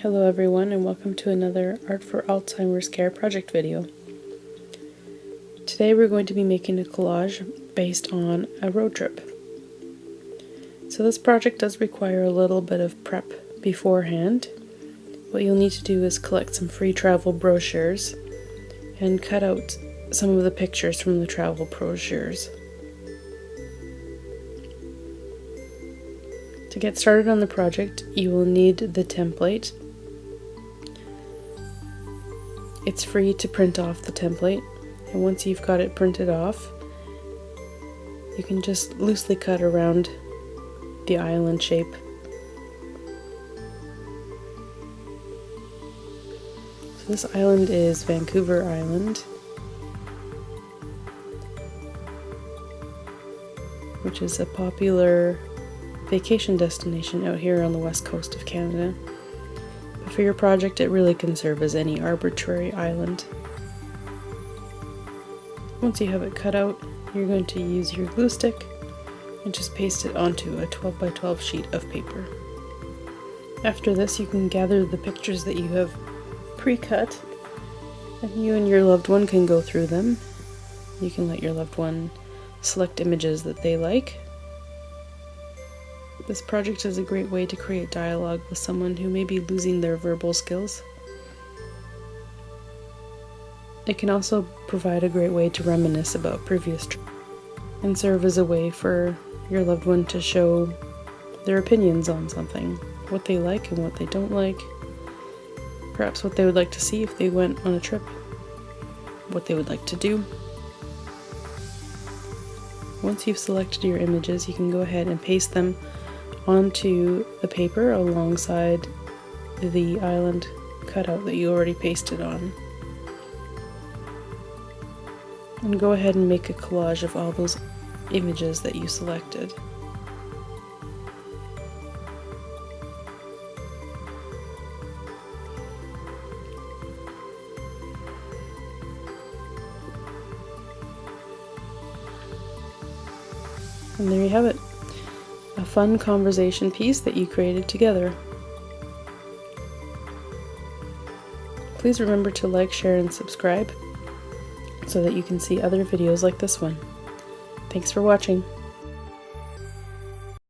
Hello everyone, and welcome to another Art for Alzheimer's Care project video. Today we're going to be making a collage based on a road trip. So this project does require a little bit of prep beforehand. What you'll need to do is collect some free travel brochures and cut out some of the pictures from the travel brochures. To get started on the project, you will need the template. It's free to print off the template, and once you've got it printed off, you can just loosely cut around the island shape. So this island is Vancouver Island, which is a popular vacation destination out here on the west coast of Canada. But for your project, it really can serve as any arbitrary island. Once you have it cut out, you're going to use your glue stick and just paste it onto a 12 by 12 sheet of paper. After this, you can gather the pictures that you have pre-cut, and you and your loved one can go through them. You can let your loved one select images that they like. This project is a great way to create dialogue with someone who may be losing their verbal skills. It can also provide a great way to reminisce about previous trips and serve as a way for your loved one to show their opinions on something, what they like and what they don't like, perhaps what they would like to see if they went on a trip, what they would like to do. Once you've selected your images, you can go ahead and paste them onto the paper alongside the island cutout that you already pasted on. And go ahead and make a collage of all those images that you selected. And there you have it. A fun conversation piece that you created together. Please remember to like, share, and subscribe so that you can see other videos like this one. Thanks for watching.